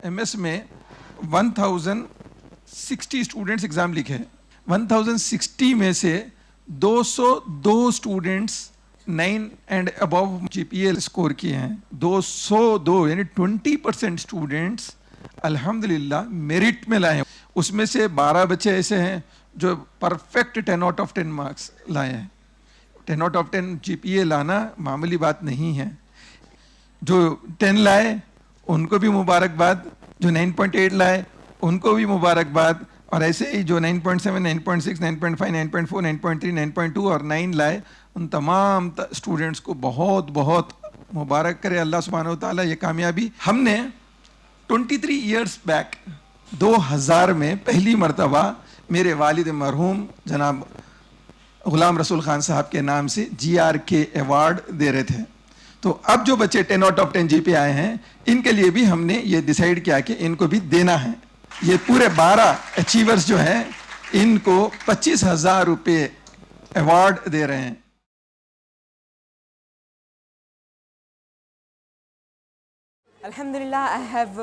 MS में 1060 students exam लिखे। 1060 में से 202 students 9 and above GPA score किए हैं। 202 यानी 20% स्टूडेंट्स अल्हम्दुलिल्लाह मेरिट में लाए हैं। उसमें से 12 बच्चे ऐसे हैं जो परफेक्ट 10 आउट ऑफ 10 मार्क्स लाए हैं। 10 आउट ऑफ 10 जीपीए लाना मामूली बात नहीं है। जो 10 लाए उनको भी मुबारकबाद, जो 9.8 लाए उनको भी मुबारकबाद, और ऐसे ही जो 9.7, 9.6, 9.5, 9.4, 9.3, 9.2 और 9 लाए उन तमाम स्टूडेंट्स को बहुत बहुत मुबारक करे अल्लाह सुब्हानहू व तआला ये कामयाबी। हमने 23 इयर्स बैक 2000 में पहली मरतबा मेरे वालिद मरहूम जनाब गुलाम रसूल खान साहब के नाम से GRK अवार्ड दे रहे थे। तो अब जो बच्चे 10 आउट ऑफ 10 जीपी आए हैं इनके लिए भी हमने ये डिसाइड किया कि इनको भी देना है। ये पूरे 12 अचीवर्स जो हैं इनको 25,000 रुपये अवार्ड दे रहे हैं। Alhamdulillah, I have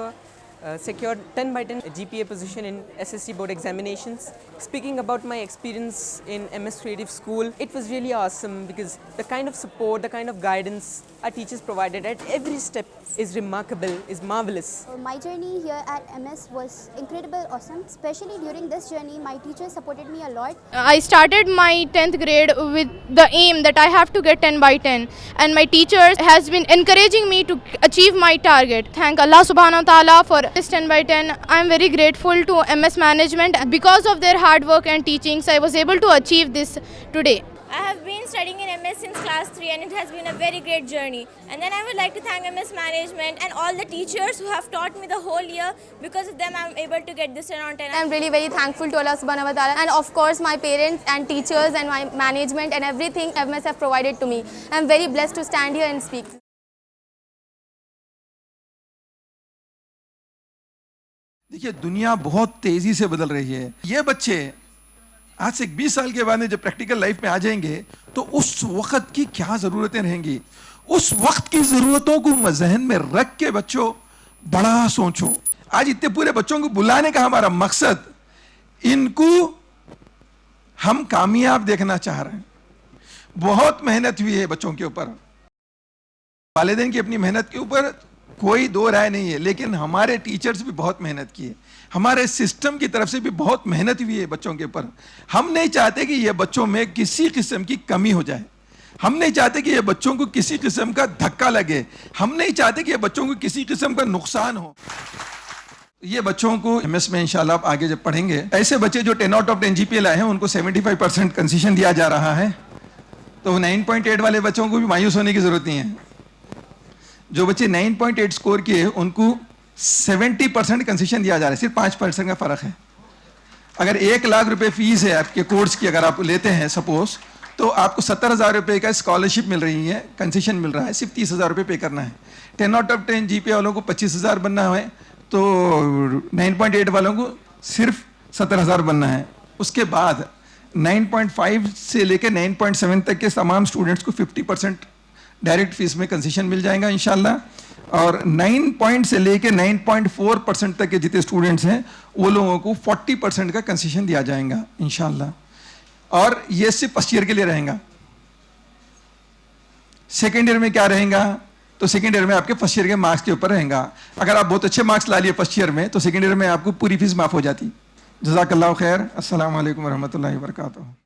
secured 10 by 10 GPA position in SSC board examinations. Speaking about my experience in MS Creative School, it was really awesome because the kind of support, the kind of guidance our teachers provided at every step is remarkable, is marvelous. My journey here at MS was incredible, awesome. Especially during this journey, my teachers supported me a lot. I started my 10th grade with the aim that I have to get 10 by 10, and my teachers has been encouraging me to achieve my target. Thank Allah subhanahu wa ta'ala for this 10 by 10. I am very grateful to MS management. Because of their hard work and teachings, I was able to achieve this today. I have been studying in MS since class 3 and it has been a very great journey. And then I would like to thank MS management and all the teachers who have taught me the whole year. Because of them I am able to get this 10 on 10. I am really very thankful to Allah subhanahu wa ta'ala and of course my parents and teachers and my management and everything MS have provided to me. I am very blessed to stand here and speak. देखिए दुनिया बहुत तेजी से बदल रही है। ये बच्चे आज से 20 साल के बाद में जब प्रैक्टिकल लाइफ में आ जाएंगे तो उस वक्त की क्या जरूरतें रहेंगी, उस वक्त की जरूरतों को जहन में रख के बच्चों बड़ा सोचो। आज इतने पूरे बच्चों को बुलाने का हमारा मकसद, इनको हम कामयाब देखना चाह रहे हैं। बहुत मेहनत हुई है बच्चों के ऊपर, वालिदैन की अपनी मेहनत के ऊपर कोई दो राय नहीं है, लेकिन हमारे टीचर्स भी बहुत मेहनत किए, हमारे सिस्टम की तरफ से भी बहुत मेहनत हुई है बच्चों के ऊपर। हम नहीं चाहते कि ये बच्चों में किसी किस्म की कमी हो जाए, हम नहीं चाहते कि ये बच्चों को किसी किस्म का धक्का लगे, हम नहीं चाहते कि ये बच्चों को किसी किस्म का नुकसान हो। ये बच्चों को एमएस में इंशाल्लाह आप आगे जब पढ़ेंगे, ऐसे बच्चे जो 10 आउट ऑफ 10 जीपीए लाए हैं उनको 75% कंसेशन दिया जा रहा है। तो 9.8 वाले बच्चों को भी मायूस होने की जरूरत नहीं है। जो बच्चे 9.8 स्कोर किए उनको 70% कंसेशन दिया जा रहा है, सिर्फ 5% का फर्क है। अगर 1 लाख रुपए फीस है आपके कोर्स की, अगर आप लेते हैं सपोज, तो आपको 70,000 रुपए का स्कॉलरशिप मिल रही है, कंसेशन मिल रहा है, सिर्फ 30,000 रुपए पे करना है। 10 आउट ऑफ 10 जीपीए वालों को 25,000 बनना है, तो 9.8 वालों को सिर्फ 70,000 बनना है। उसके बाद 9.5 से लेकर 9.7 तक के तमाम स्टूडेंट्स को 50% डायरेक्ट फीस में कंसेशन मिल जाएगा इंशाल्लाह, और 9 पॉइंट से लेके 9.4% तक के जितने स्टूडेंट्स हैं वो लोगों को 40% का कंसेशन दिया जाएगा इंशाल्लाह। और ये सिर्फ फर्स्ट ईयर के लिए रहेगा। सेकेंड ईयर में क्या रहेगा, तो सेकेंड ईयर में आपके फर्स्ट ईयर के मार्क्स के ऊपर रहेगा। अगर आप बहुत अच्छे मार्क्स ला लिए फर्स्ट ईयर में तो सेकेंड ईयर में आपको पूरी फीस माफ हो जाती। जज़ाकल्लाहु खैर। अस्सलामु अलैकुम वरहमतुल्लाहि वबरकातुहू।